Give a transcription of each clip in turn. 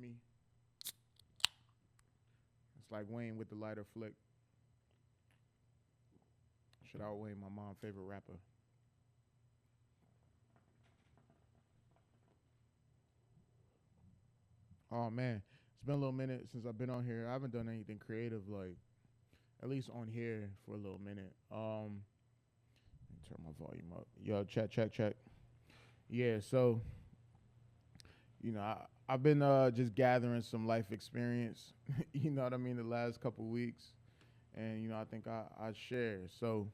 me. It's like Wayne with the lighter flick. Should outweigh my mom's favorite rapper. Oh man, it's been a little minute since I've been on here. I haven't done anything creative, like at least on here for a little minute. Let me turn my volume up. Yo, check, check, check. Yeah, so I've been just gathering some life experience. You know what I mean? The last couple weeks, and I think I share. So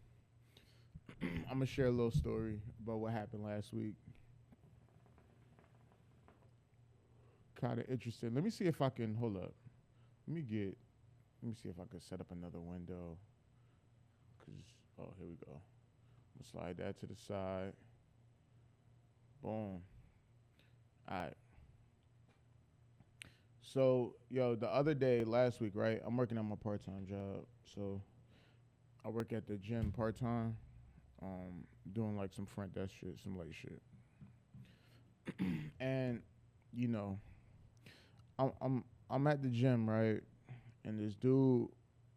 I'm gonna share a little story about what happened last week. Kind of interesting. Let me see if I can hold up. Let me get. Let me see if I can set up another window. Cause here we go. I'm gonna slide that to the side. Boom. All right. So the other day, last week, right? I'm working on my part-time job. So I work at the gym part-time, doing like some front desk shit, some late shit, and you know, I'm at the gym, right? And this dude,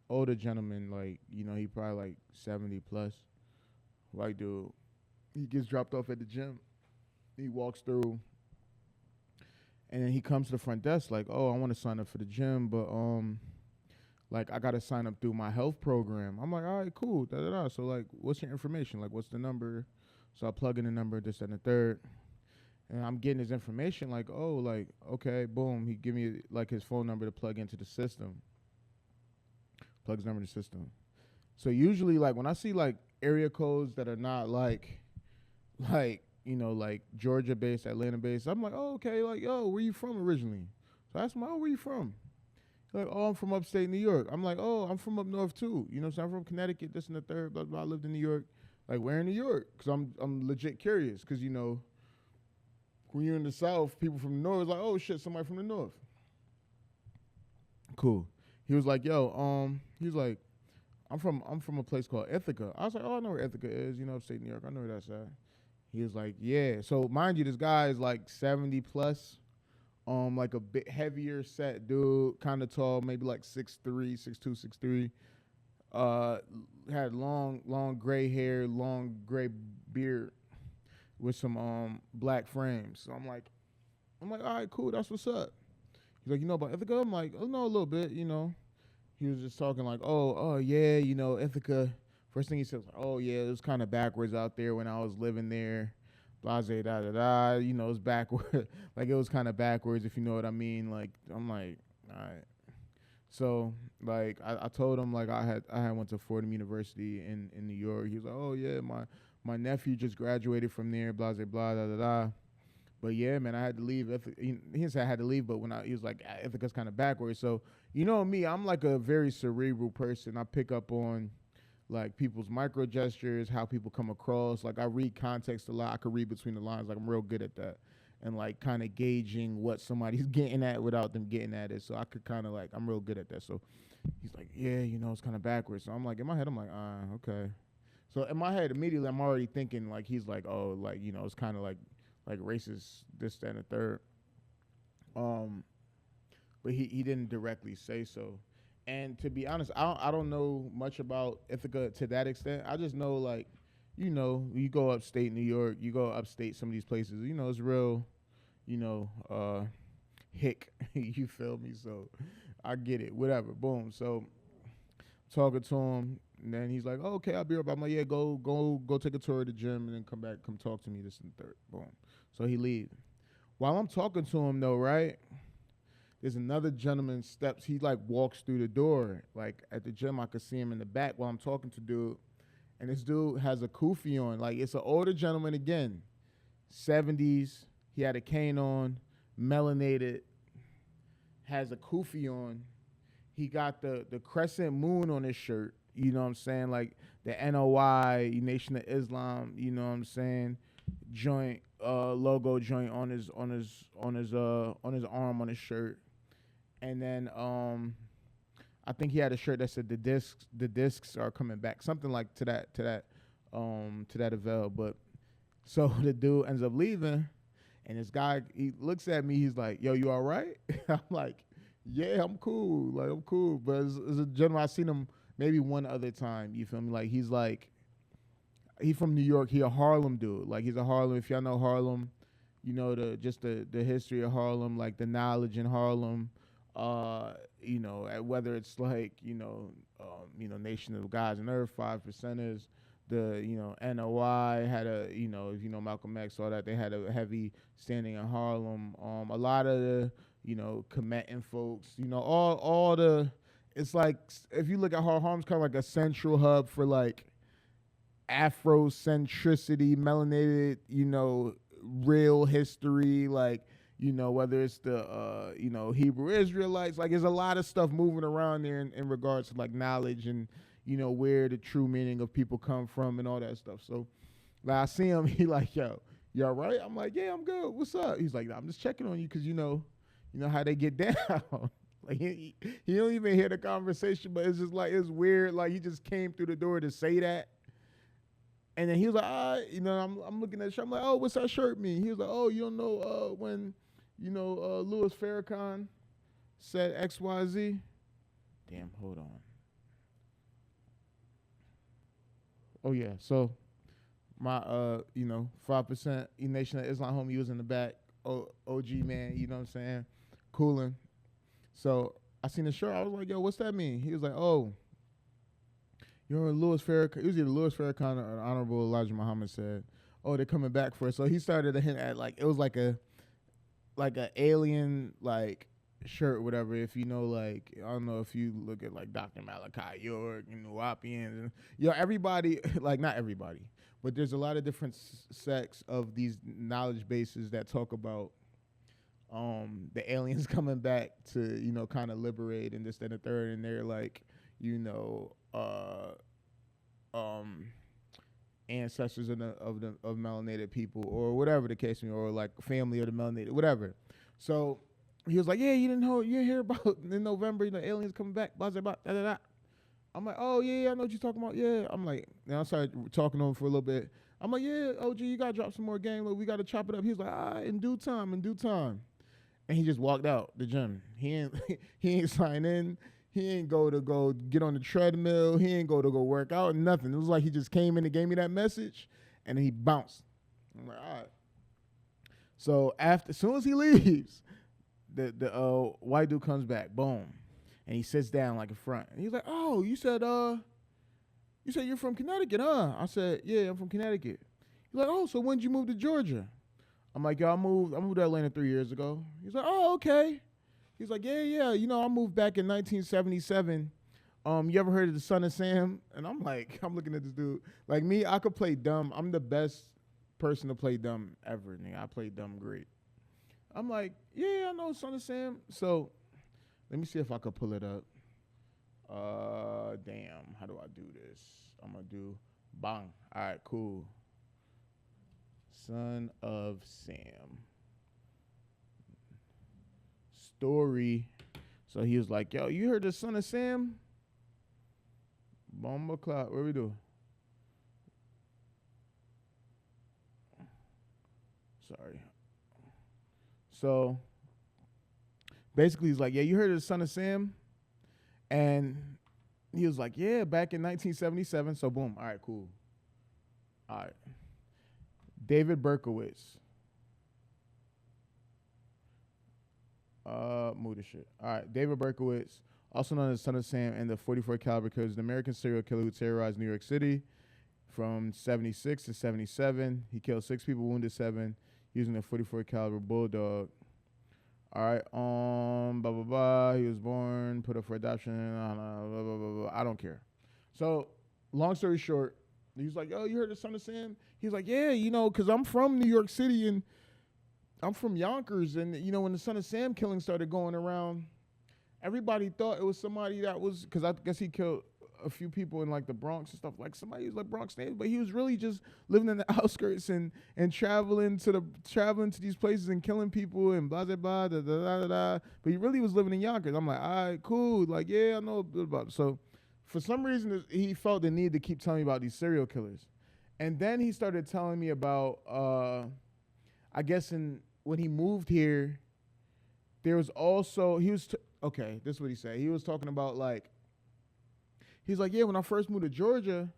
older gentleman, like, he probably like 70 plus, white dude. He gets dropped off at the gym. He walks through, and then he comes to the front desk like, "Oh, I want to sign up for the gym, but like I gotta sign up through my health program." I'm like, "All right, cool, da da da." So like, what's your information? Like, what's the number? So I plug in the number, this and the third, and I'm getting his information. Like, oh, like okay, boom. He give me like his phone number to plug into the system. Plug his number in the system. So usually, like when I see like area codes that are not like like Georgia based, Atlanta based, I'm like, oh, okay, like, yo, where you from originally? So I asked him, oh, where you from? He's like, oh, I'm from upstate New York. I'm like, oh, I'm from up north too. So I'm from Connecticut, this and the third, blah, blah. I lived in New York. Like, where in New York? Because I'm legit curious. Because, when you're in the South, people from the North is like, oh, shit, somebody from the North. Cool. He was like, yo, he was like, I'm from a place called Ithaca. I was like, oh, I know where Ithaca is, upstate New York. I know where that's at. He was like, yeah. So mind you, this guy is like 70 plus, like a bit heavier set dude, kind of tall, maybe like 6'3", 6'2", 6'3". Had long gray hair, long gray beard with some black frames. So I'm like, all right, cool, that's what's up. He's like, you know about Ithaca? I'm like, oh no, a little bit, He was just talking like, oh yeah, Ithaca. First thing he said was, oh yeah, it was kind of backwards out there when I was living there. Blase da da da. It's backward. Like it was kind of backwards, if you know what I mean. Like I'm like, all right. So like I told him like I had went to Fordham University in New York. He was like, oh yeah, my nephew just graduated from there. Blase blah da da da. But yeah, man, I had to leave. He didn't say I had to leave, but he was like, Ithaca's kind of backwards. So me, I'm like a very cerebral person. I pick up on like people's micro gestures, how people come across. Like I read context a lot. I could read between the lines. Like I'm real good at that, and like kind of gauging what somebody's getting at without them getting at it. So I could kind of like, I'm real good at that. So he's like, yeah, it's kind of backwards. So I'm like, in my head, I'm like, okay. So in my head, immediately, I'm already thinking like he's like, oh, like it's kind of like racist, this, that, and the third. But he didn't directly say so. And to be honest, I don't know much about Ithaca to that extent. I just know like, you go upstate New York, you go upstate some of these places, it's real, hick. You feel me? So I get it. Whatever. Boom. So talking to him, and then he's like, oh, okay, I'll be right back. I'm like, yeah, go take a tour of the gym and then come back, come talk to me, this and third. Boom. So he leaves. While I'm talking to him though, right? There's another gentleman steps. He like walks through the door. Like at the gym, I could see him in the back while I'm talking to dude. And this dude has a kufi on. Like it's an older gentleman again, 70s. He had a cane on, melanated, has a kufi on. He got the crescent moon on his shirt. You know what I'm saying? Like the NOI, Nation of Islam. You know what I'm saying? Joint logo joint on his arm on his shirt. And then I think he had a shirt that said the discs are coming back, something like to that avail. But so the dude ends up leaving, And this guy, he looks at me. He's like, "Yo, you all right?" I'm like, "Yeah, I'm cool. Like, I'm cool." But as a general, I seen him maybe one other time. You feel me? Like, he from New York. He a Harlem dude. Like, he's a Harlem. If y'all know Harlem, you know the history of Harlem, like the knowledge in Harlem. Whether it's like Nation of Gods and Earth, Five Percenters, the NOI had a if you know Malcolm X, all that they had a heavy standing in Harlem. A lot of the Kemetan folks, all the it's like if you look at Harlem's kind of like a central hub for like Afrocentricity, melanated, real history, like, whether it's the, Hebrew Israelites, like there's a lot of stuff moving around there in regards to like knowledge and, where the true meaning of people come from and all that stuff. So like I see him, he like, "Yo, you all right?" I'm like, "Yeah, I'm good. What's up?" He's like, "Nah, I'm just checking on you because you know how they get down." Like he don't even hear the conversation, but it's just like, it's weird. Like he just came through the door to say that. And then he was like, I'm looking at the shirt. I'm like, "Oh, what's that shirt mean?" He was like, "Oh, you don't know when, Louis Farrakhan said XYZ?" Damn, hold on. Oh yeah, so my 5% Nation of Islam homie was in the back. OG man, you know what I'm saying? Cooling. So I seen the shirt. I was like, "Yo, what's that mean?" He was like, "Oh, Louis Farrakhan." It was either Louis Farrakhan or Honorable Elijah Muhammad said, "Oh, they're coming back for it." So he started to hint at like it was like a alien like shirt or whatever. If you know, like, I don't know if you look at like Dr. Malachi York and Wapians and everybody, like not everybody, but there's a lot of different sects of these knowledge bases that talk about the aliens coming back to kind of liberate and this, that, and the third, and they're like ancestors of melanated people or whatever the case may be, or like family of the melanated, whatever. So he was like, "Yeah, you didn't hear about in November, aliens coming back, blah blah blah, da da da." I'm like, "Oh yeah, I know what you're talking about." Yeah, I'm like, and I started talking to him for a little bit. I'm like, "Yeah, OG, you gotta drop some more game. Look, we gotta chop it up." He was like, "Ah, in due time, in due time." And he just walked out the gym. He ain't he ain't sign in. He ain't go get on the treadmill. He ain't go work out. Nothing. It was like he just came in and gave me that message, and then he bounced. I'm like, all right. So as soon as he leaves, the white dude comes back. Boom, and he sits down like in front. And he's like, "Oh, you said you're from Connecticut, huh?" I said, "Yeah, I'm from Connecticut." He's like, "Oh, so when did you move to Georgia?" I'm like, "Yo, I moved to Atlanta 3 years ago." He's like, "Oh, okay." He's like, "Yeah. I moved back in 1977. You ever heard of the Son of Sam?" And I'm like, I'm looking at this dude. Like me, I could play dumb. I'm the best person to play dumb ever, nigga. I play dumb great. I'm like, "Yeah, I know Son of Sam." So let me see if I could pull it up. Damn, how do I do this? I'm gonna do bang. All right, cool. Son of Sam. Story. So he was like, "Yo, you heard the Son of Sam?" Bomba clock. What we do? Sorry. So basically he's like, "Yeah, you heard of the Son of Sam?" And he was like, "Yeah, back in 1977. So boom. All right, cool. All right. David Berkowitz. Move the shit. All right, David Berkowitz, also known as Son of Sam, and the 44 caliber killer, is an American serial killer who terrorized New York City from 76 to 77. He killed 6 people, wounded 7, using a 44 caliber bulldog. All right, blah blah blah. He was born, put up for adoption. Blah, blah, blah, blah. I don't care. So, long story short, he's like, "Oh, you heard the Son of Sam?" He's like, "Yeah, because I'm from New York City and I'm from Yonkers, and when the Son of Sam killing started going around, everybody thought it was somebody that was, because I guess he killed a few people in like the Bronx and stuff, like somebody who's like Bronx native, but he was really just living in the outskirts and traveling to these places and killing people and blah blah blah da, da, da, da, da. But he really was living in Yonkers. I'm like, all right, cool, like yeah, I know about it. So for some reason he felt the need to keep telling me about these serial killers, and then he started telling me about I guess in when he moved here, there was also okay. This is what he said. He was talking about like he's like, yeah, when I first moved to Georgia,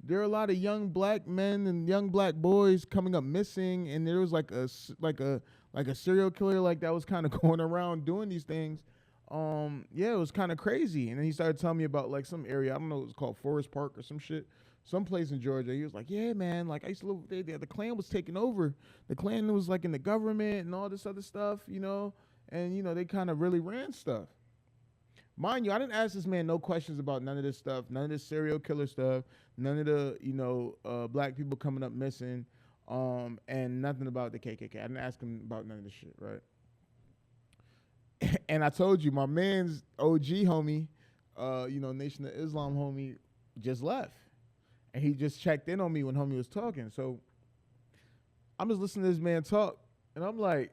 there are a lot of young black men and young black boys coming up missing, and there was like a serial killer like that was kind of going around doing these things. Yeah, it was kind of crazy. And then he started telling me about like some area, I don't know, it was called Forest Park or some shit, some place in Georgia. He was like, yeah, man, like I used to live there. The Klan was taking over. The Klan was like in the government and all this other stuff, and they kind of really ran stuff. Mind you, I didn't ask this man no questions about none of this stuff, none of this serial killer stuff, none of the black people coming up missing, and nothing about the KKK. I didn't ask him about none of this shit, right? And I told you, my man's OG homie, Nation of Islam homie, just left, and he just checked in on me when homie was talking. So I'm just listening to this man talk, and I'm like,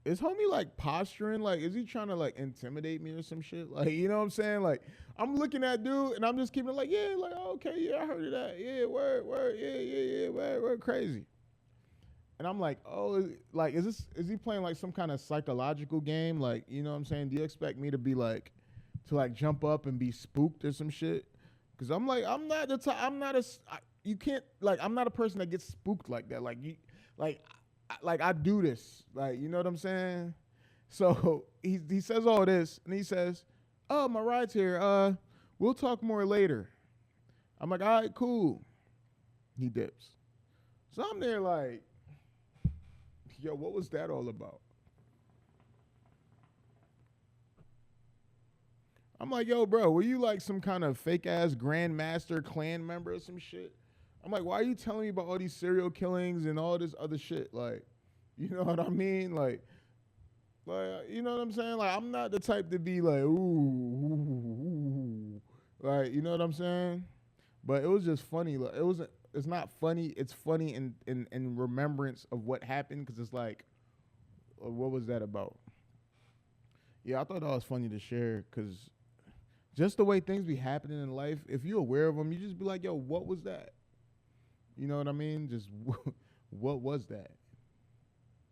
is homie like posturing? Like, is he trying to like intimidate me or some shit? Like, you know what I'm saying? Like, I'm looking at dude and I'm just keeping it like, yeah, like, okay, yeah, I heard of that. Yeah, word, yeah, word, crazy. And I'm like, oh, like, is he playing like some kind of psychological game? Like, you know what I'm saying? Do you expect me to be like, to like jump up and be spooked or some shit? Cause I'm like, I'm not the type, you can't, like, I'm not a person that gets spooked like that. Like, like I do this, like, you know what I'm saying? So he says all this, and he says, "Oh, my ride's here. We'll talk more later." I'm like, "All right, cool." He dips. So I'm there like, "Yo, what was that all about?" I'm like, "Yo, bro, were you like some kind of fake ass grandmaster clan member or some shit?" I'm like, "Why are you telling me about all these serial killings and all this other shit?" Like, you know what I mean? Like, you know what I'm saying? Like, I'm not the type to be like, ooh. Like, you know what I'm saying? But it was just funny. Like, it's not funny. It's funny in remembrance of what happened, because it's like, what was that about? Yeah, I thought that was funny to share, because just the way things be happening in life, if you're aware of them, you just be like, yo, what was that? You know what I mean? Just what was that?